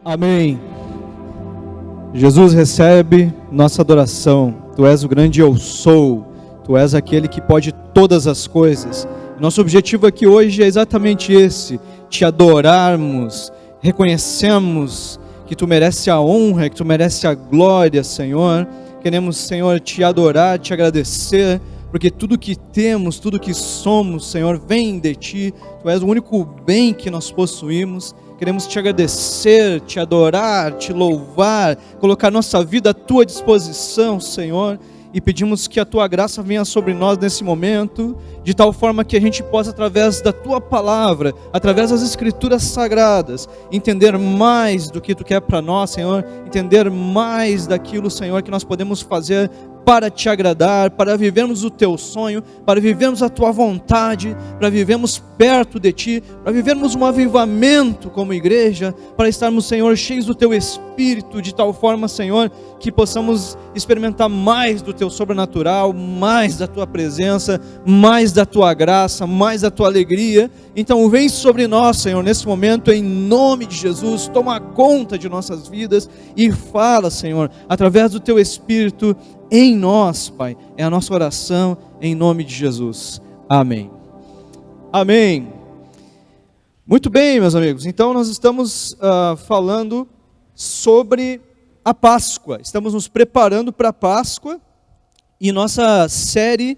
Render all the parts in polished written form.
Amém. Jesus, recebe nossa adoração. Tu és o grande eu sou. Tu és aquele que pode todas as coisas. Nosso objetivo aqui hoje é exatamente esse: te adorarmos, reconhecemos que tu mereces a honra, que tu mereces a glória, Senhor. Queremos, Senhor, te adorar, te agradecer, porque tudo que temos, tudo que somos, Senhor, vem de ti. Tu és o único bem que nós possuímos. Queremos te agradecer, te adorar, te louvar, colocar nossa vida à tua disposição, Senhor, e pedimos que a tua graça venha sobre nós nesse momento, de tal forma que a gente possa, através da tua palavra, através das escrituras sagradas, entender mais do que tu quer para nós, Senhor, entender mais daquilo, Senhor, que nós podemos fazer para te agradar, para vivermos o teu sonho, para vivermos a tua vontade, para vivermos perto de ti, para vivermos um avivamento como igreja, para estarmos, Senhor, cheios do teu Espírito, de tal forma, Senhor, que possamos experimentar mais do teu sobrenatural, mais da tua presença, mais da tua graça, mais da tua alegria. Então vem sobre nós, Senhor, nesse momento, em nome de Jesus. Toma conta de nossas vidas e fala, Senhor, através do teu Espírito em nós, Pai. É a nossa oração em nome de Jesus. Amém. Amém. Muito bem, meus amigos. Então nós estamos falando sobre a Páscoa. Estamos nos preparando para a Páscoa e nossa série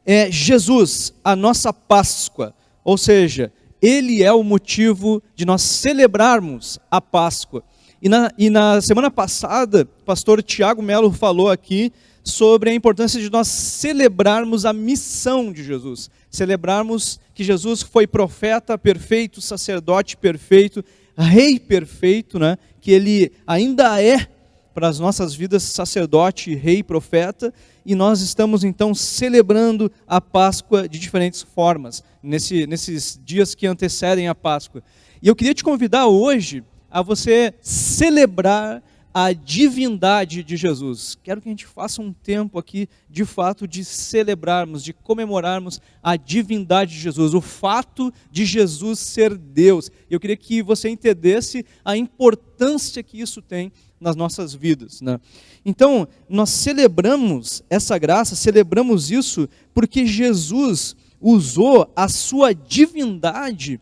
é Jesus, a nossa Páscoa. Ou seja, Ele é o motivo de nós celebrarmos a Páscoa. E na semana passada, o pastor Tiago Melo falou aqui sobre a importância de nós celebrarmos a missão de Jesus. Celebrarmos que Jesus foi profeta perfeito, sacerdote perfeito, rei perfeito, né? Que Ele ainda é para as nossas vidas sacerdote, rei, profeta. E nós estamos então celebrando a Páscoa de diferentes formas, nesses dias que antecedem a Páscoa. E eu queria te convidar hoje a você celebrar a divindade de Jesus. Quero que a gente faça um tempo aqui, de fato, de celebrarmos, de comemorarmos a divindade de Jesus, o fato de Jesus ser Deus. Eu queria que você entendesse a importância que isso tem nas nossas vidas, né? Então, nós celebramos essa graça, celebramos isso porque Jesus usou a sua divindade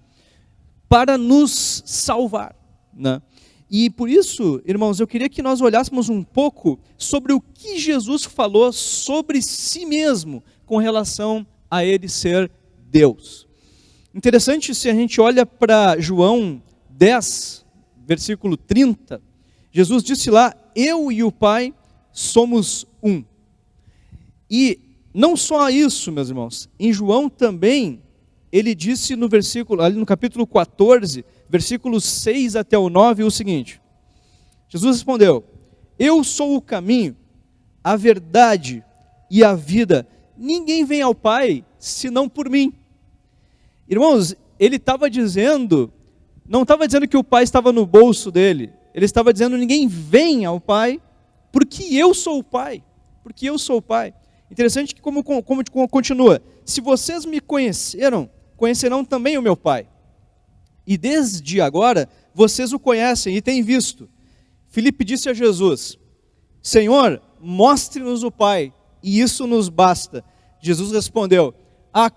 para nos salvar, né? E por isso, irmãos, eu queria que nós olhássemos um pouco sobre o que Jesus falou sobre si mesmo com relação a Ele ser Deus. Interessante, se a gente olha para João 10, versículo 30, Jesus disse lá: eu e o Pai somos um. E não só isso, meus irmãos, em João também, ele disse no versículo, ali no capítulo 14, versículos 6 até o 9, o seguinte: Jesus respondeu: eu sou o caminho, a verdade e a vida. Ninguém vem ao Pai senão por mim. Irmãos, ele estava dizendo, não estava dizendo que o Pai estava no bolso dele. Ele estava dizendo: ninguém vem ao Pai porque eu sou o Pai. Porque eu sou o Pai. Interessante que como continua: se vocês me conheceram, conhecerão também o meu Pai. E desde agora, vocês o conhecem e têm visto. Filipe disse a Jesus: Senhor, mostre-nos o Pai, e isso nos basta. Jesus respondeu: há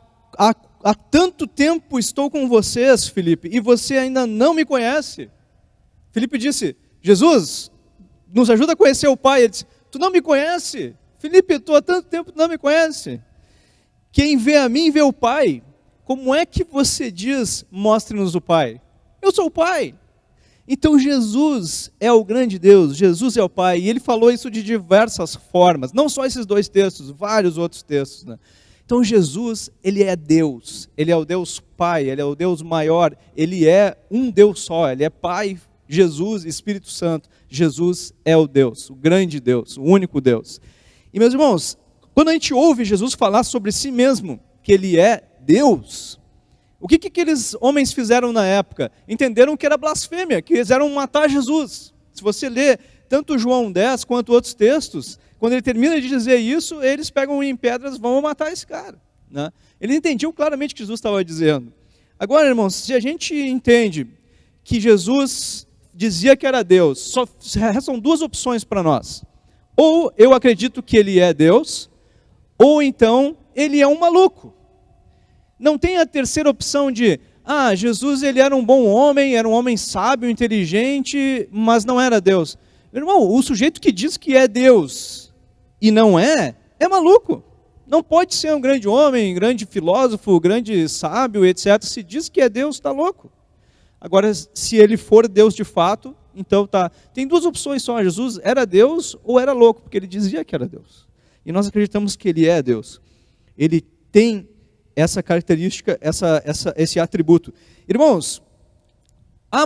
tanto tempo estou com vocês, Filipe, e você ainda não me conhece. Filipe disse: Jesus, nos ajuda a conhecer o Pai. Ele disse: tu não me conhece? Filipe, tu há tanto tempo não me conhece. Quem vê a mim, vê o Pai. Como é que você diz: mostre-nos o Pai? Eu sou o Pai. Então Jesus é o grande Deus, Jesus é o Pai, e ele falou isso de diversas formas, não só esses dois textos, vários outros textos, né? Então Jesus, ele é Deus, ele é o Deus Pai, ele é o Deus maior, ele é um Deus só, ele é Pai, Jesus, Espírito Santo. Jesus é o Deus, o grande Deus, o único Deus. E meus irmãos, quando a gente ouve Jesus falar sobre si mesmo, que ele é Deus, o que aqueles homens fizeram na época? Entenderam que era blasfêmia, que quiseram matar Jesus. Se você ler tanto João 10 quanto outros textos, quando ele termina de dizer isso, eles pegam em pedras, vão matar esse cara, né? Eles entendiam claramente o que Jesus estava dizendo. Agora, irmãos, se a gente entende que Jesus dizia que era Deus. Só restam duas opções para nós. Ou eu acredito que ele é Deus, ou então ele é um maluco. Não tem a terceira opção de, Jesus ele era um bom homem, era um homem sábio, inteligente, mas não era Deus. Meu irmão, o sujeito que diz que é Deus e não é maluco. Não pode ser um grande homem, grande filósofo, grande sábio, etc. Se diz que é Deus, está louco. Agora, se ele for Deus de fato, então tá. Tem duas opções só. Jesus era Deus ou era louco, porque ele dizia que era Deus. E nós acreditamos que ele é Deus. Ele tem essa característica, esse atributo. Irmãos,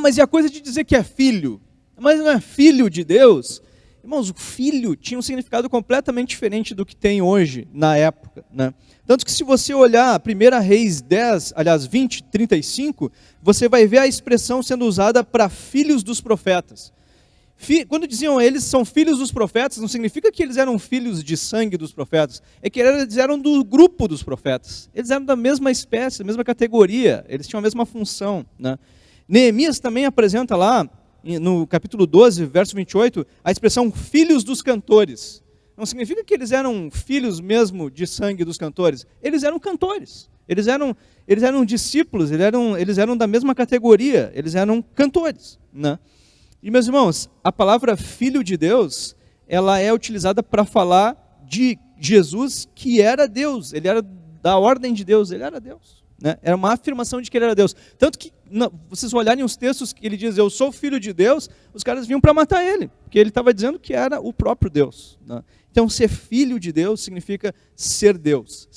mas e a coisa de dizer que é filho? Mas não é filho de Deus? Irmãos, o filho tinha um significado completamente diferente do que tem hoje, na época, né? Tanto que se você olhar 1 Reis 20, 35, você vai ver a expressão sendo usada para filhos dos profetas. Quando diziam eles são filhos dos profetas, não significa que eles eram filhos de sangue dos profetas, é que eles eram do grupo dos profetas. Eles eram da mesma espécie, da mesma categoria, eles tinham a mesma função, né? Neemias também apresenta lá, no capítulo 12, verso 28, a expressão filhos dos cantores. Não significa que eles eram filhos mesmo de sangue dos cantores. Eles eram cantores. Eles eram discípulos, eles eram da mesma categoria, eles eram cantores, né? E, meus irmãos, a palavra filho de Deus, ela é utilizada para falar de Jesus, que era Deus. Ele era da ordem de Deus, ele era Deus, né? Era uma afirmação de que ele era Deus. Tanto que, vocês olharem os textos que ele diz, eu sou filho de Deus, os caras vinham para matar ele, porque ele estava dizendo que era o próprio Deus, né? Então, ser filho de Deus significa ser Deus,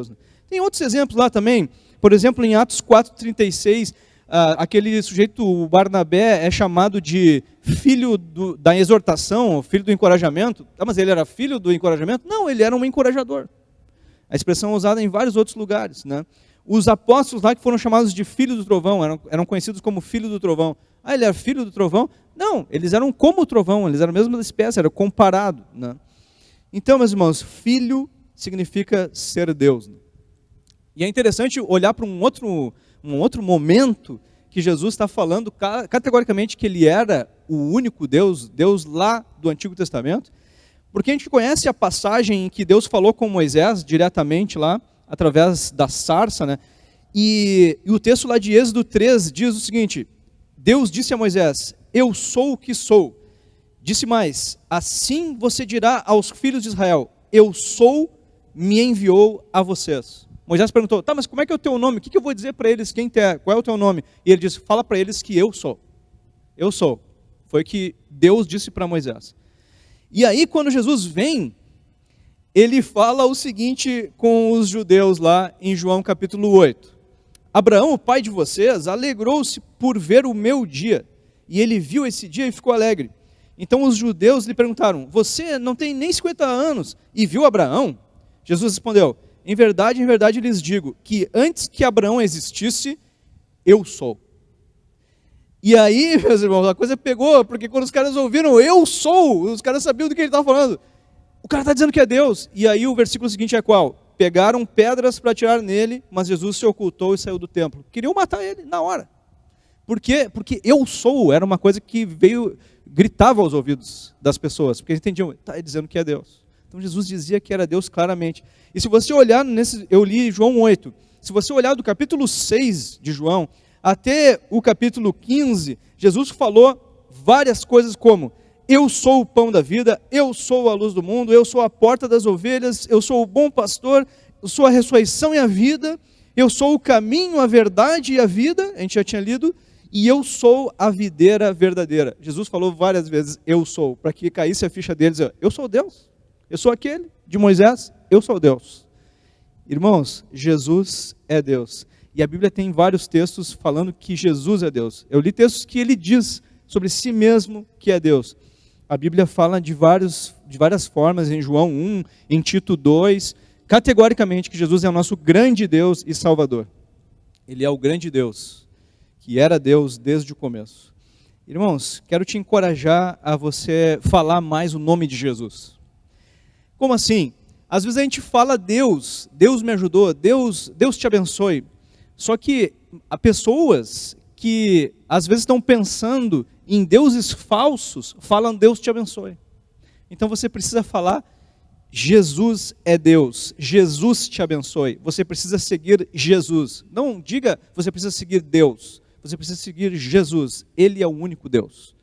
né? Tem outros exemplos lá também, por exemplo, em Atos 4,36, aquele sujeito, o Barnabé, é chamado de filho da exortação, filho do encorajamento. Mas ele era filho do encorajamento? Não, ele era um encorajador. A expressão é usada em vários outros lugares, né? Os apóstolos lá que foram chamados de filho do trovão, eram conhecidos como filho do trovão. Ele era filho do trovão? Não, eles eram como o trovão, eles eram a mesma espécie, era comparado, né? Então, meus irmãos, filho significa ser Deus, né? E é interessante olhar para um outro momento que Jesus está falando categoricamente que ele era o único Deus, Deus lá do Antigo Testamento, porque a gente conhece a passagem em que Deus falou com Moisés diretamente lá, através da sarça, né? E o texto lá de Êxodo 3 diz o seguinte: Deus disse a Moisés, eu sou o que sou. Disse mais, assim você dirá aos filhos de Israel, eu sou, me enviou a vocês. Moisés perguntou, mas como é que é o teu nome? O que eu vou dizer para eles quem tu é? Qual é o teu nome? E ele disse, fala para eles que eu sou. Eu sou. Foi o que Deus disse para Moisés. E aí quando Jesus vem, ele fala o seguinte com os judeus lá em João capítulo 8. Abraão, o pai de vocês, alegrou-se por ver o meu dia. E ele viu esse dia e ficou alegre. Então os judeus lhe perguntaram, você não tem nem 50 anos e viu Abraão? Jesus respondeu, em verdade lhes digo, que antes que Abraão existisse, eu sou. E aí, meus irmãos, a coisa pegou, porque quando os caras ouviram, eu sou, os caras sabiam do que ele estava falando. O cara está dizendo que é Deus. E aí o versículo seguinte é qual? Pegaram pedras para atirar nele, mas Jesus se ocultou e saiu do templo. Queriam matar ele na hora. Por quê? Porque eu sou era uma coisa que gritava aos ouvidos das pessoas, porque eles entendiam, está dizendo que é Deus. Então Jesus dizia que era Deus claramente. E se você olhar, eu li João 8, se você olhar do capítulo 6 de João, até o capítulo 15, Jesus falou várias coisas como, eu sou o pão da vida, eu sou a luz do mundo, eu sou a porta das ovelhas, eu sou o bom pastor, eu sou a ressurreição e a vida, eu sou o caminho, a verdade e a vida, a gente já tinha lido, e eu sou a videira verdadeira. Jesus falou várias vezes, eu sou, para que caísse a ficha deles, eu sou Deus, eu sou aquele de Moisés, eu sou Deus. Irmãos, Jesus é Deus. E a Bíblia tem vários textos falando que Jesus é Deus. Eu li textos que ele diz sobre si mesmo que é Deus. A Bíblia fala de várias formas, em João 1, em Tito 2, categoricamente que Jesus é o nosso grande Deus e Salvador. Ele é o grande Deus, que era Deus desde o começo. Irmãos, quero te encorajar a você falar mais o nome de Jesus. Como assim? Às vezes a gente fala Deus me ajudou, Deus te abençoe. Só que há pessoas que às vezes estão pensando em deuses falsos, falam Deus te abençoe. Então você precisa falar, Jesus é Deus, Jesus te abençoe. Você precisa seguir Jesus. Não diga, você precisa seguir Deus. Você precisa seguir Jesus. Ele é o único Deus.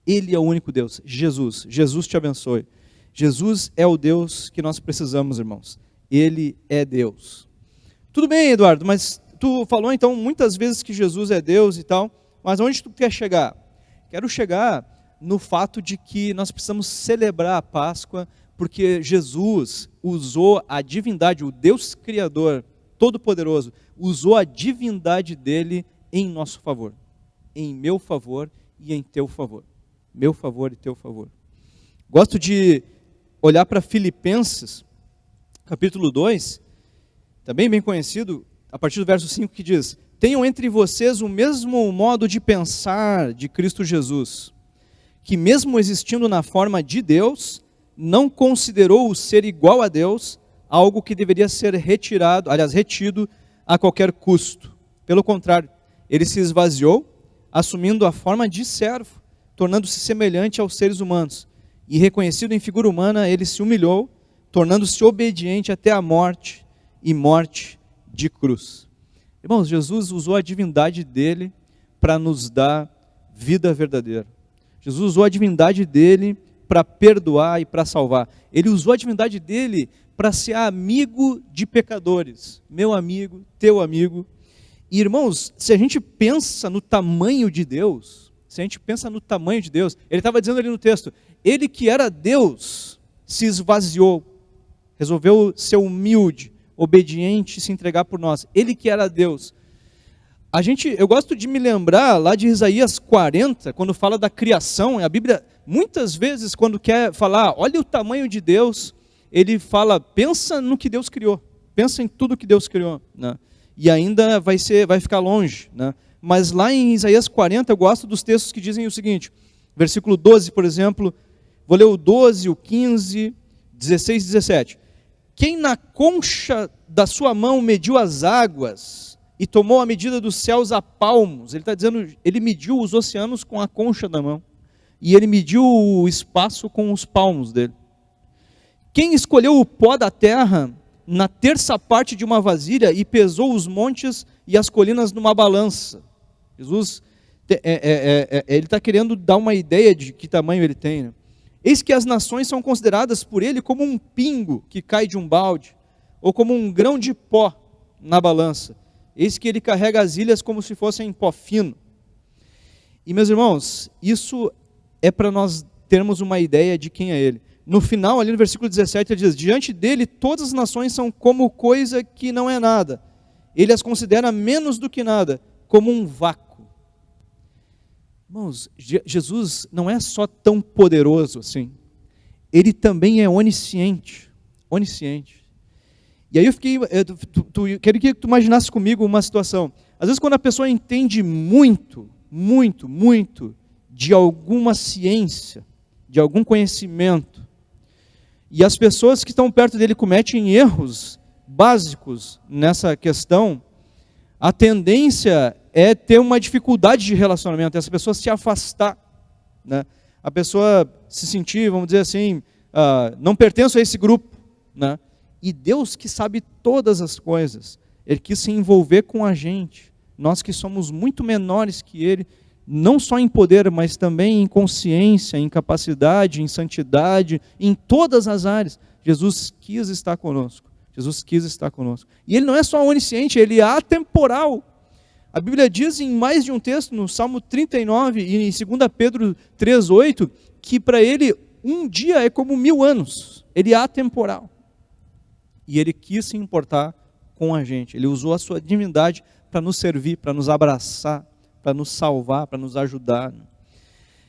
Ele é o único Deus. Jesus. Jesus te abençoe. Jesus é o Deus que nós precisamos, irmãos. Ele é Deus. Tudo bem, Eduardo, mas tu falou então muitas vezes que Jesus é Deus e tal, mas onde tu quer chegar? Quero chegar no fato de que nós precisamos celebrar a Páscoa, porque Jesus usou a divindade, o Deus Criador, Todo-Poderoso, usou a divindade dele em nosso favor, em meu favor e em teu favor. Meu favor e teu favor. Gosto de olhar para Filipenses, capítulo 2, também bem conhecido, a partir do verso 5, que diz: tenham entre vocês o mesmo modo de pensar de Cristo Jesus, que mesmo existindo na forma de Deus, não considerou o ser igual a Deus algo que deveria ser retido a qualquer custo. Pelo contrário, ele se esvaziou, assumindo a forma de servo, tornando-se semelhante aos seres humanos. E reconhecido em figura humana, ele se humilhou, tornando-se obediente até a morte, e morte de cruz. Irmãos, Jesus usou a divindade dele para nos dar vida verdadeira. Jesus usou a divindade dele para perdoar e para salvar. Ele usou a divindade dele para ser amigo de pecadores. Meu amigo, teu amigo. E irmãos, se a gente pensa no tamanho de Deus, ele estava dizendo ali no texto, ele que era Deus, se esvaziou, resolveu ser humilde, obediente e se entregar por nós. Ele que era Deus. Eu gosto de me lembrar lá de Isaías 40, quando fala da criação. A Bíblia, muitas vezes, quando quer falar, olha o tamanho de Deus, ele fala, pensa no que Deus criou, pensa em tudo que Deus criou, né? E ainda vai ficar longe, né? Mas lá em Isaías 40, eu gosto dos textos que dizem o seguinte, versículo 12, por exemplo, vou ler o 12, o 15, 16 e 17. Quem na concha da sua mão mediu as águas e tomou a medida dos céus a palmos, ele está dizendo, ele mediu os oceanos com a concha da mão, e ele mediu o espaço com os palmos dele. Quem escolheu o pó da terra na terça parte de uma vasilha e pesou os montes e as colinas numa balança? Jesus, ele está querendo dar uma ideia de que tamanho ele tem, né? Eis que as nações são consideradas por ele como um pingo que cai de um balde, ou como um grão de pó na balança. Eis que ele carrega as ilhas como se fossem pó fino. E meus irmãos, isso é para nós termos uma ideia de quem é ele. No final, ali no versículo 17, ele diz, diante dele todas as nações são como coisa que não é nada. Ele as considera menos do que nada, como um vácuo. Irmãos, Jesus não é só tão poderoso assim, ele também é onisciente, onisciente. E aí eu queria que tu imaginasse comigo uma situação. Às vezes quando a pessoa entende muito de alguma ciência, de algum conhecimento, e as pessoas que estão perto dele cometem erros básicos nessa questão, a tendência é ter uma dificuldade de relacionamento, essa pessoa se afastar, né? A pessoa se sentir, vamos dizer assim, não pertenço a esse grupo, né? E Deus que sabe todas as coisas, Ele quis se envolver com a gente, nós que somos muito menores que Ele, não só em poder, mas também em consciência, em capacidade, em santidade, em todas as áreas. Jesus quis estar conosco. Jesus quis estar conosco. E Ele não é só onisciente, Ele é atemporal. A Bíblia diz em mais de um texto, no Salmo 39 e em 2 Pedro 3,8, que para Ele um dia é como 1000 anos. Ele é atemporal. E Ele quis se importar com a gente. Ele usou a sua divindade para nos servir, para nos abraçar, para nos salvar, para nos ajudar.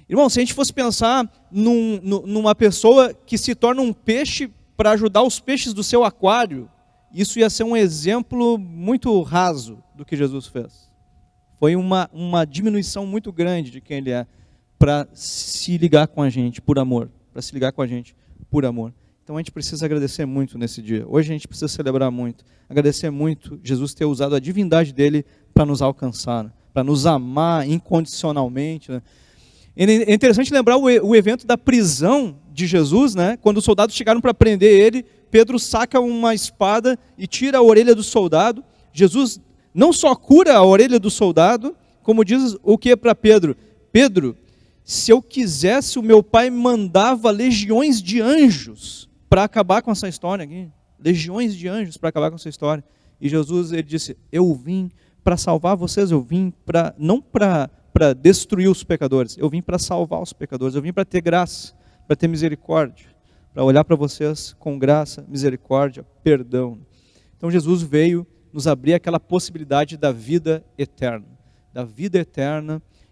Irmão, se a gente fosse pensar numa pessoa que se torna um peixe para ajudar os peixes do seu aquário, isso ia ser um exemplo muito raso do que Jesus fez. Foi uma diminuição muito grande de quem Ele é, para se ligar com a gente por amor, para se ligar com a gente por amor. Então a gente precisa agradecer muito nesse dia. Hoje a gente precisa celebrar muito, agradecer muito Jesus ter usado a divindade dele para nos alcançar, para nos amar incondicionalmente, né? É interessante lembrar o evento da prisão de Jesus, né? Quando os soldados chegaram para prender ele, Pedro saca uma espada e tira a orelha do soldado. Jesus não só cura a orelha do soldado, como diz o que para Pedro? Pedro, se eu quisesse, o meu pai mandava legiões de anjos para acabar com essa história aqui. Legiões de anjos para acabar com essa história. E Jesus, ele disse, eu vim para salvar vocês, eu vim não para destruir os pecadores, eu vim para salvar os pecadores, eu vim para ter graça, para ter misericórdia, para olhar para vocês com graça, misericórdia, perdão. Então Jesus veio nos abrir aquela possibilidade da vida eterna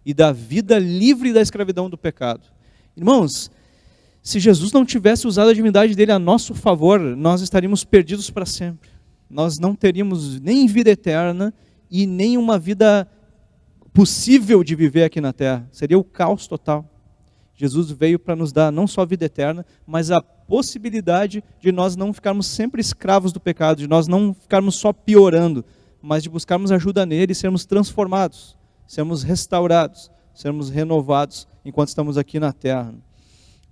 e da vida livre da escravidão do pecado. Irmãos, se Jesus não tivesse usado a divindade dele a nosso favor, nós estaríamos perdidos para sempre. Nós não teríamos nem vida eterna e nem uma vida possível de viver aqui na terra. Seria o caos total. Jesus veio para nos dar não só a vida eterna, mas a possibilidade de nós não ficarmos sempre escravos do pecado, de nós não ficarmos só piorando, mas de buscarmos ajuda nele e sermos transformados, sermos restaurados, sermos renovados enquanto estamos aqui na terra.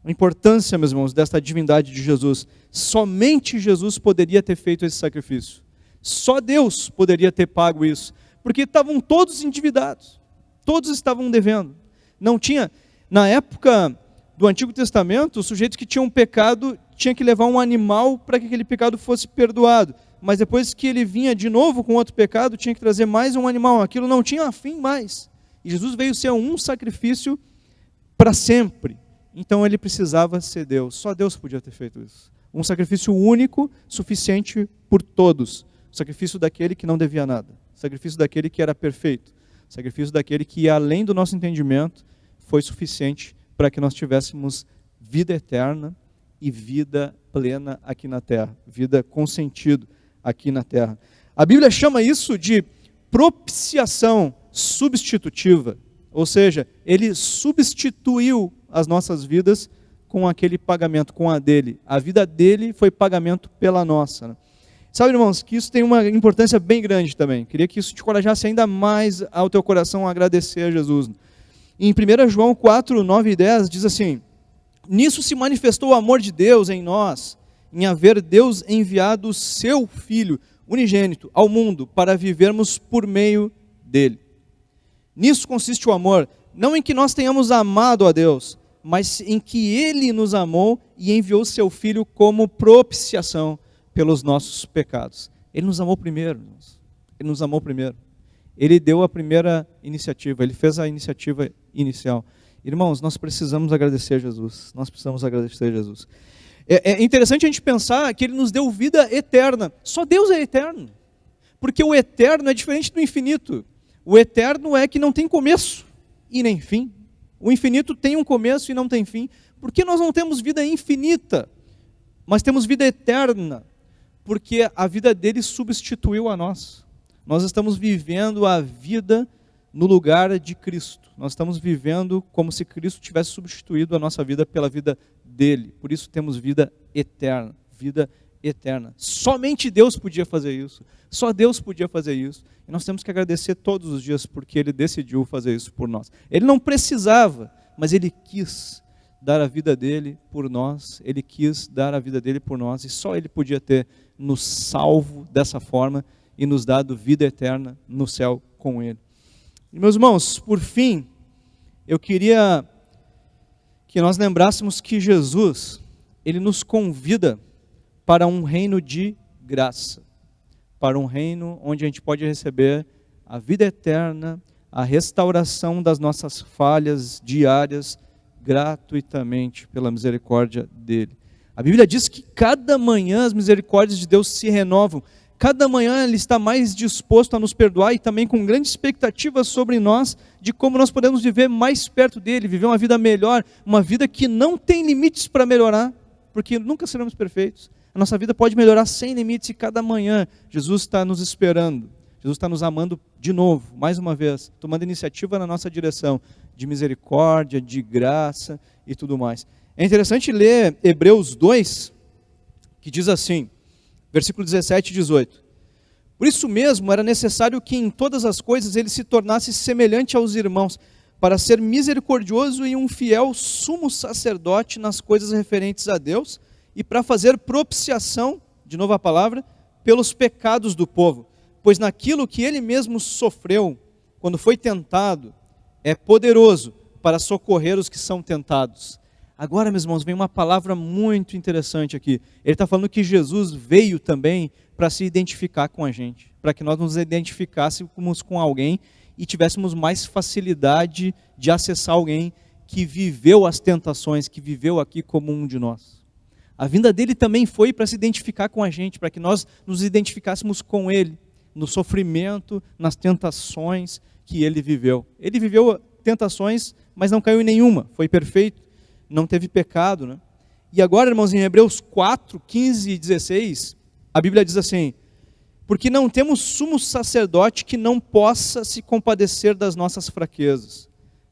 A importância, meus irmãos, desta divindade de Jesus. Somente Jesus poderia ter feito esse sacrifício. Só Deus poderia ter pago isso. Porque estavam todos endividados. Todos estavam devendo. Não tinha, na época do Antigo Testamento, o sujeito que tinha um pecado tinha que levar um animal para que aquele pecado fosse perdoado. Mas depois que ele vinha de novo com outro pecado, tinha que trazer mais um animal. Aquilo não tinha fim mais. E Jesus veio ser um sacrifício para sempre. Então ele precisava ser Deus. Só Deus podia ter feito isso. Um sacrifício único, suficiente por todos. O sacrifício daquele que não devia nada. O sacrifício daquele que era perfeito. O sacrifício daquele que, além do nosso entendimento, foi suficiente para que nós tivéssemos vida eterna e vida plena aqui na terra. Vida com sentido aqui na terra. A Bíblia chama isso de propiciação substitutiva. Ou seja, ele substituiu as nossas vidas com aquele pagamento, com a dele. A vida dele foi pagamento pela nossa, né? Sabe, irmãos, que isso tem uma importância bem grande também. Queria que isso te encorajasse ainda mais ao teu coração a agradecer a Jesus. Em 1 João 4, 9 e 10 diz assim: nisso se manifestou o amor de Deus em nós, em haver Deus enviado o seu Filho unigênito ao mundo para vivermos por meio dele. Nisso consiste o amor, não em que nós tenhamos amado a Deus, mas em que Ele nos amou e enviou seu Filho como propiciação pelos nossos pecados. Ele nos amou primeiro. Ele nos amou primeiro. Ele deu a primeira iniciativa, Ele fez a iniciativa inicial. Irmãos, nós precisamos agradecer a Jesus. Nós precisamos agradecer a Jesus. É interessante a gente pensar que Ele nos deu vida eterna. Só Deus é eterno. Porque o eterno é diferente do infinito. O eterno é que não tem começo e nem fim. O infinito tem um começo e não tem fim. Por que nós não temos vida infinita, mas temos vida eterna? Porque a vida dele substituiu a nós. Nós estamos vivendo a vida no lugar de Cristo. Nós estamos vivendo como se Cristo tivesse substituído a nossa vida pela vida dele. Por isso temos vida eterna. Vida eterna. Somente Deus podia fazer isso. Só Deus podia fazer isso. E nós temos que agradecer todos os dias porque Ele decidiu fazer isso por nós. Ele não precisava, mas Ele quis dar a vida dele por nós. Ele quis dar a vida dele por nós. E só Ele podia ter nos salvo dessa forma e nos dado vida eterna no céu com Ele. E meus irmãos, por fim, eu queria que nós lembrássemos que Jesus, Ele nos convida para um reino de graça, para um reino onde a gente pode receber a vida eterna, a restauração das nossas falhas diárias, gratuitamente pela misericórdia dEle. A Bíblia diz que cada manhã as misericórdias de Deus se renovam, cada manhã Ele está mais disposto a nos perdoar e também com grande expectativa sobre nós, de como nós podemos viver mais perto dEle, viver uma vida melhor, uma vida que não tem limites para melhorar, porque nunca seremos perfeitos. A nossa vida pode melhorar sem limites e cada manhã Jesus está nos esperando. Jesus está nos amando de novo, mais uma vez, tomando iniciativa na nossa direção, de misericórdia, de graça e tudo mais. É interessante ler Hebreus 2, que diz assim, versículo 17 e 18. Por isso mesmo, era necessário que em todas as coisas ele se tornasse semelhante aos irmãos, para ser misericordioso e um fiel sumo sacerdote nas coisas referentes a Deus, e para fazer propiciação, de novo a palavra, pelos pecados do povo. Pois naquilo que ele mesmo sofreu, quando foi tentado, é poderoso para socorrer os que são tentados. Agora, meus irmãos, vem uma palavra muito interessante aqui. Ele está falando que Jesus veio também para se identificar com a gente, para que nós nos identificássemos com alguém e tivéssemos mais facilidade de acessar alguém que viveu as tentações, que viveu aqui como um de nós. A vinda dele também foi para se identificar com a gente, para que nós nos identificássemos com ele, no sofrimento, nas tentações que ele viveu. Ele viveu tentações, mas não caiu em nenhuma, foi perfeito, não teve pecado, né? E agora, irmãos, em Hebreus 4, 15 e 16, a Bíblia diz assim: porque não temos sumo sacerdote que não possa se compadecer das nossas fraquezas.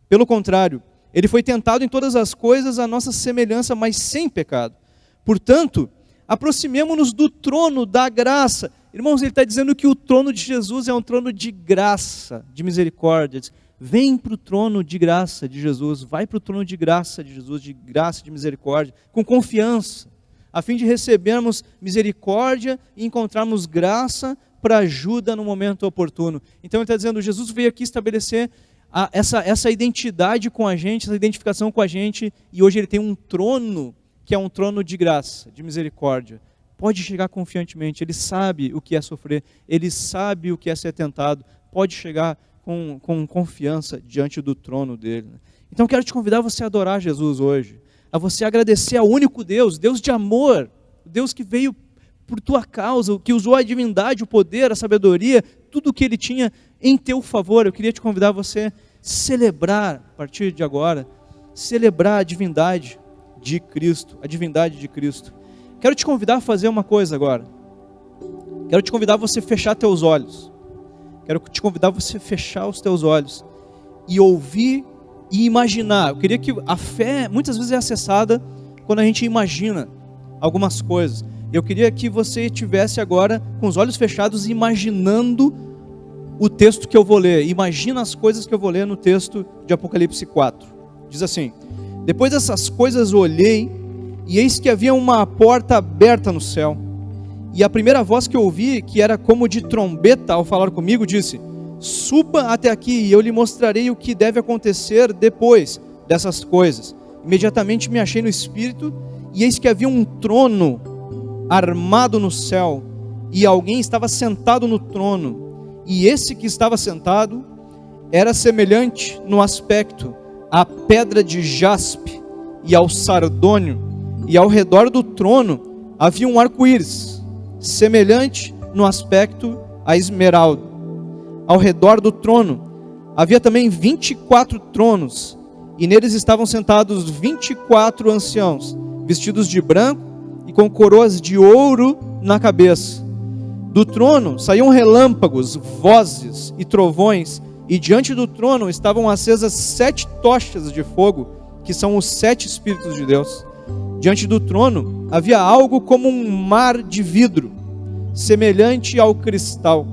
Pelo contrário, ele foi tentado em todas as coisas à nossa semelhança, mas sem pecado. Portanto, aproximemo-nos do trono da graça. Irmãos, ele está dizendo que o trono de Jesus é um trono de graça, de misericórdia. Vem para o trono de graça de Jesus, vai para o trono de graça de Jesus, de graça, de misericórdia, com confiança, a fim de recebermos misericórdia e encontrarmos graça para ajuda no momento oportuno. Então ele está dizendo, Jesus veio aqui estabelecer essa identidade com a gente, essa identificação com a gente, e hoje ele tem um trono, que é um trono de graça, de misericórdia. Pode chegar confiantemente, ele sabe o que é sofrer, ele sabe o que é ser tentado, pode chegar com confiança diante do trono dele. Então quero te convidar a você a adorar Jesus hoje, a você agradecer ao único Deus, Deus de amor, Deus que veio por tua causa, que usou a divindade, o poder, a sabedoria, tudo o que ele tinha em teu favor. Eu queria te convidar a você celebrar, a partir de agora, celebrar a divindade de Cristo, a divindade de Cristo. Quero te convidar a fazer uma coisa agora. Quero te convidar a você fechar teus olhos. Quero te convidar a você fechar os teus olhos e ouvir e imaginar. Eu queria que a fé muitas vezes é acessada quando a gente imagina algumas coisas. Eu queria que você estivesse agora com os olhos fechados imaginando o texto que eu vou ler. Imagina as coisas que eu vou ler no texto de Apocalipse 4. Diz assim: depois dessas coisas olhei, e eis que havia uma porta aberta no céu. E a primeira voz que eu ouvi, que era como de trombeta ao falar comigo, disse: suba até aqui e eu lhe mostrarei o que deve acontecer depois dessas coisas. Imediatamente me achei no Espírito, e eis que havia um trono armado no céu, e alguém estava sentado no trono. E esse que estava sentado era semelhante no aspecto à pedra de jaspe e ao sardônio, e ao redor do trono havia um arco-íris, semelhante no aspecto a esmeralda. Ao redor do trono havia também 24 tronos, e neles estavam sentados 24 anciãos, vestidos de branco e com coroas de ouro na cabeça. Do trono saíam relâmpagos, vozes e trovões, e diante do trono estavam acesas 7 tochas de fogo, que são os 7 Espíritos de Deus. Diante do trono havia algo como um mar de vidro, semelhante ao cristal.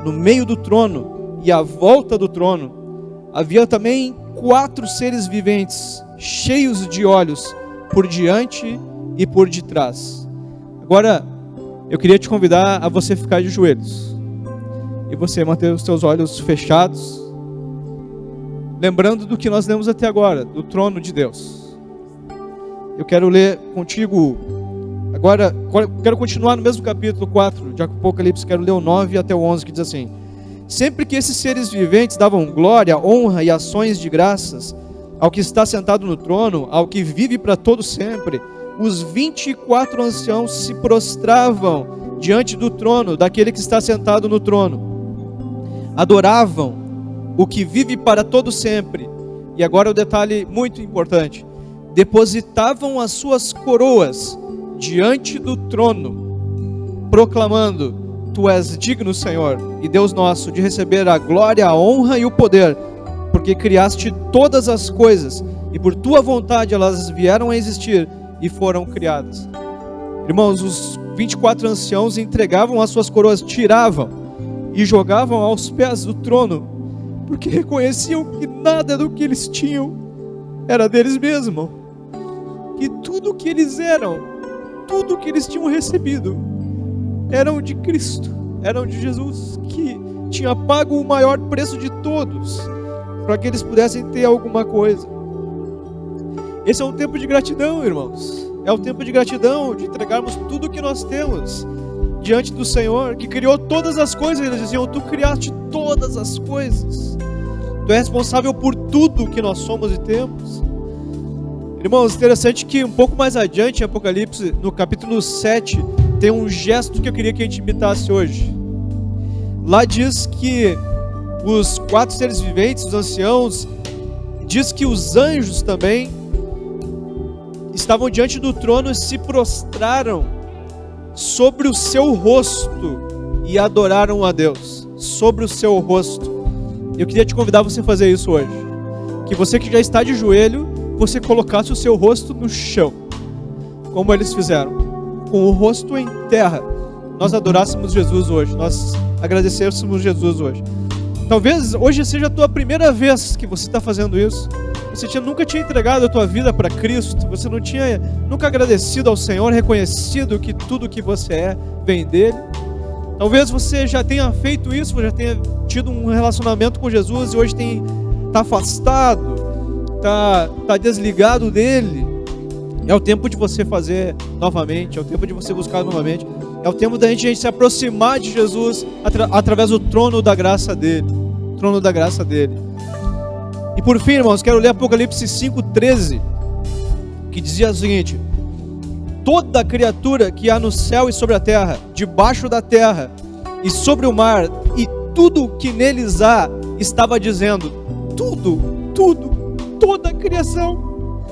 No meio do trono e à volta do trono havia também 4 seres viventes, cheios de olhos, por diante e por detrás. Agora, eu queria te convidar a você ficar de joelhos e você manter os seus olhos fechados, lembrando do que nós lemos até agora, do trono de Deus. Eu quero ler contigo, agora, quero continuar no mesmo capítulo 4 de Apocalipse, quero ler o 9 até o 11, que diz assim: sempre que esses seres viventes davam glória, honra e ações de graças ao que está sentado no trono, ao que vive para todo sempre, os 24 anciãos se prostravam diante do trono, daquele que está sentado no trono. Adoravam o que vive para todo sempre. E agora o detalhe muito importante: depositavam as suas coroas diante do trono, proclamando: Tu és digno, Senhor, e Deus nosso, de receber a glória, a honra e o poder, porque criaste todas as coisas, e por Tua vontade elas vieram a existir e foram criadas. Irmãos, os 24 anciãos entregavam as suas coroas, tiravam e jogavam aos pés do trono, porque reconheciam que nada do que eles tinham era deles mesmos, que tudo que eles eram, tudo que eles tinham recebido, eram de Cristo, eram de Jesus, que tinha pago o maior preço de todos, para que eles pudessem ter alguma coisa. Esse é um tempo de gratidão, irmãos. É o tempo de gratidão, de entregarmos tudo o que nós temos diante do Senhor, que criou todas as coisas. Eles diziam: tu criaste todas as coisas, tu é responsável por tudo que nós somos e temos. Irmãos, interessante que um pouco mais adiante em Apocalipse, no capítulo 7, tem um gesto que eu queria que a gente imitasse hoje. Lá diz que os 4 seres viventes, os anciãos, diz que os anjos também estavam diante do trono e se prostraram sobre o seu rosto e adoraram a Deus, sobre o seu rosto. Eu queria te convidar a você fazer isso hoje, que você que já está de joelho, você colocasse o seu rosto no chão, como eles fizeram, com o rosto em terra. Nós adorássemos Jesus hoje, nós agradecêssemos Jesus hoje. Talvez hoje seja a tua primeira vez que você está fazendo isso. Você nunca tinha entregado a tua vida para Cristo, você não tinha nunca agradecido ao Senhor, reconhecido que tudo que você é vem dele. Talvez você já tenha feito isso, você já tenha tido um relacionamento com Jesus e hoje está afastado, está desligado dele. É o tempo de você fazer novamente, é o tempo de você buscar novamente, é o tempo da gente se aproximar de Jesus através do trono da graça dele, trono da graça dele. E por fim, irmãos, quero ler Apocalipse 5:13, que dizia o seguinte: toda criatura que há no céu e sobre a terra, debaixo da terra e sobre o mar, e tudo que neles há, estava dizendo, toda a criação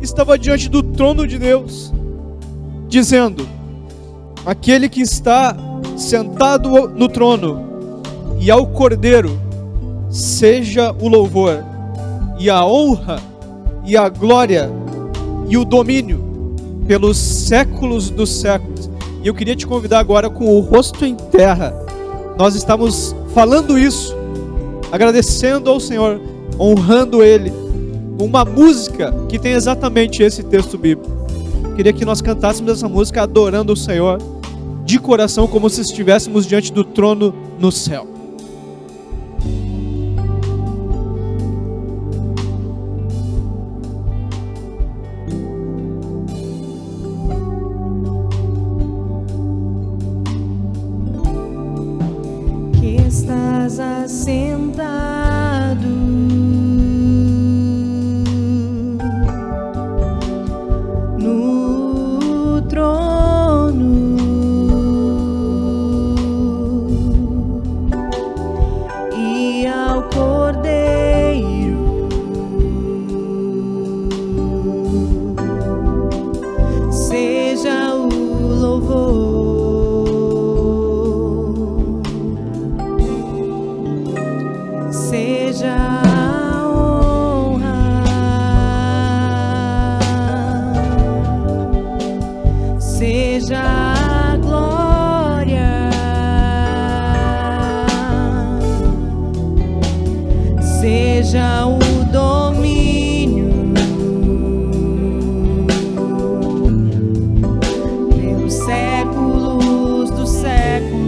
estava diante do trono de Deus, dizendo: aquele que está sentado no trono e ao Cordeiro seja o louvor, e a honra, e a glória, e o domínio, pelos séculos dos séculos. E eu queria te convidar agora, com o rosto em terra, nós estamos falando isso, agradecendo ao Senhor, honrando Ele, com uma música que tem exatamente esse texto bíblico. Eu queria que nós cantássemos essa música adorando o Senhor, de coração, como se estivéssemos diante do trono no céu. Estás assentado no trono, e ao Cordeiro seja o louvor. Seja a honra, seja a glória, seja o domínio, pelos séculos dos séculos.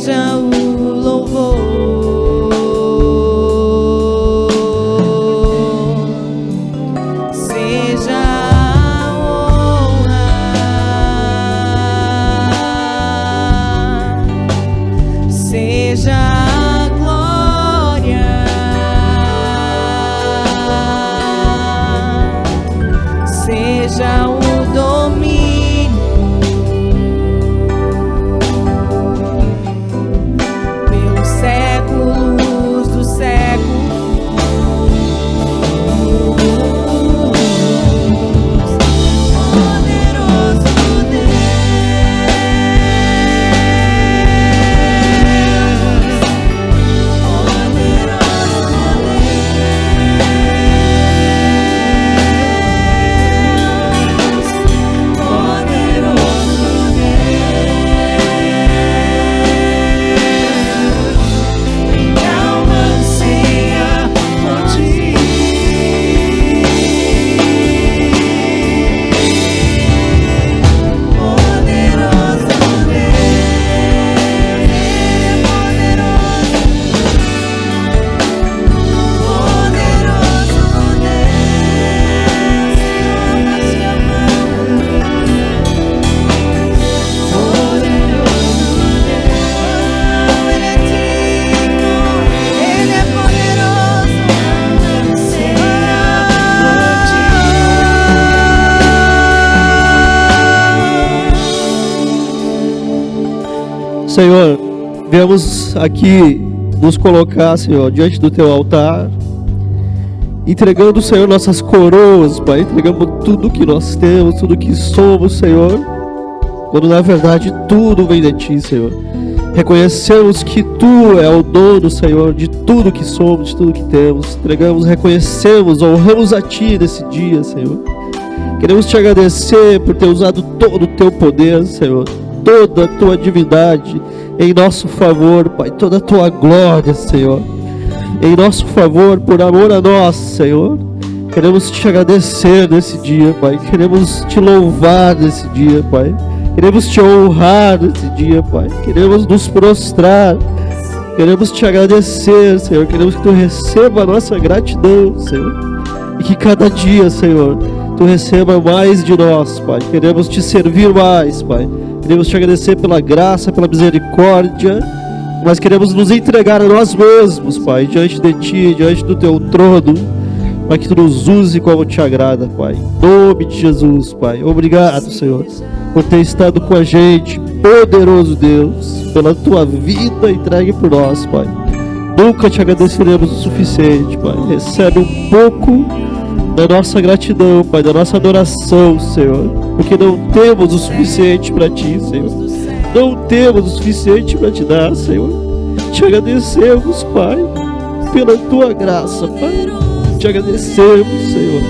seja o louvor, seja a honra, seja a glória, seja o domínio pelos séculos dos séculos. Poderoso Senhor, viemos aqui nos colocar, Senhor, diante do Teu altar, entregando, Senhor, nossas coroas, Pai, entregando tudo que nós temos, tudo que somos, Senhor, quando na verdade tudo vem de Ti, Senhor. Reconhecemos que Tu é o dono, Senhor, de tudo que somos, de tudo que temos. Entregamos, reconhecemos, honramos a Ti nesse dia, Senhor. Queremos Te agradecer por ter usado todo o Teu poder, Senhor, toda a Tua divindade em nosso favor, Pai, toda a Tua glória, Senhor, em nosso favor, por amor a nós, Senhor. Queremos Te agradecer nesse dia, Pai, queremos Te louvar nesse dia, Pai, queremos Te honrar nesse dia, Pai, queremos nos prostrar, queremos Te agradecer, Senhor, queremos que Tu receba a nossa gratidão, Senhor, e que cada dia, Senhor, Tu receba mais de nós, Pai. Queremos Te servir mais, Pai. Queremos Te agradecer pela graça, pela misericórdia, mas queremos nos entregar a nós mesmos, Pai, diante de Ti, diante do Teu trono, para que Tu nos use como Te agrada, Pai. Em nome de Jesus, Pai. Obrigado, Senhor, por ter estado com a gente, poderoso Deus, pela Tua vida entregue por nós, Pai. Nunca Te agradeceremos o suficiente, Pai. Recebe um pouco da nossa gratidão, Pai, da nossa adoração, Senhor, porque não temos o suficiente para Ti, Senhor, não temos o suficiente para Te dar, Senhor. Te agradecemos, Pai, pela Tua graça, Pai, Te agradecemos, Senhor,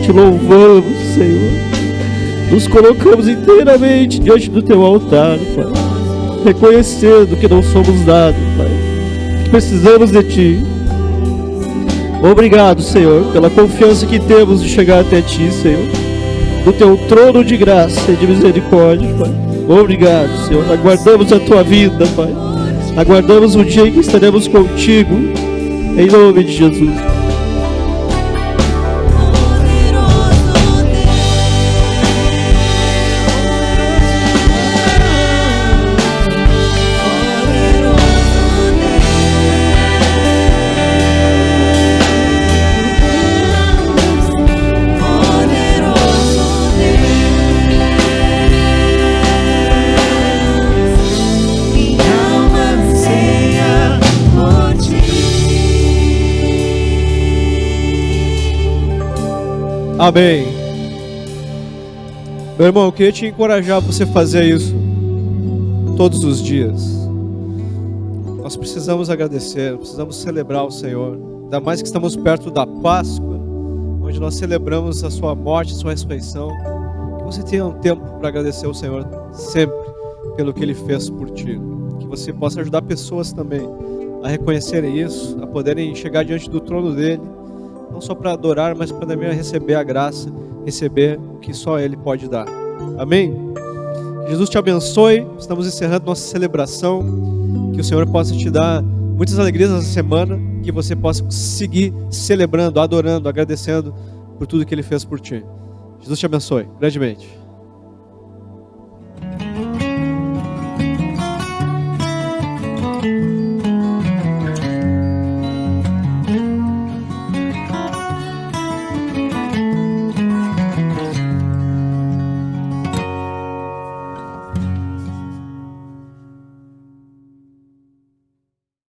Te louvamos, Senhor, nos colocamos inteiramente diante do Teu altar, Pai, reconhecendo que não somos nada, Pai, que precisamos de Ti. Obrigado, Senhor, pela confiança que temos de chegar até Ti, Senhor, do Teu trono de graça e de misericórdia, Pai. Obrigado, Senhor. Aguardamos a Tua vinda, Pai. Aguardamos o dia em que estaremos contigo, em nome de Jesus. Amém. Meu irmão, eu queria te encorajar a você fazer isso todos os dias. Nós precisamos agradecer, precisamos celebrar o Senhor. Ainda mais que estamos perto da Páscoa, onde nós celebramos a sua morte, a sua ressurreição. Que você tenha um tempo para agradecer ao Senhor sempre pelo que Ele fez por ti. Que você possa ajudar pessoas também a reconhecerem isso, a poderem chegar diante do trono dEle, não só para adorar, mas para também receber a graça, receber o que só Ele pode dar. Amém? Que Jesus te abençoe. Estamos encerrando nossa celebração. Que o Senhor possa te dar muitas alegrias nessa semana. Que você possa seguir celebrando, adorando, agradecendo por tudo que Ele fez por ti. Jesus te abençoe grandemente.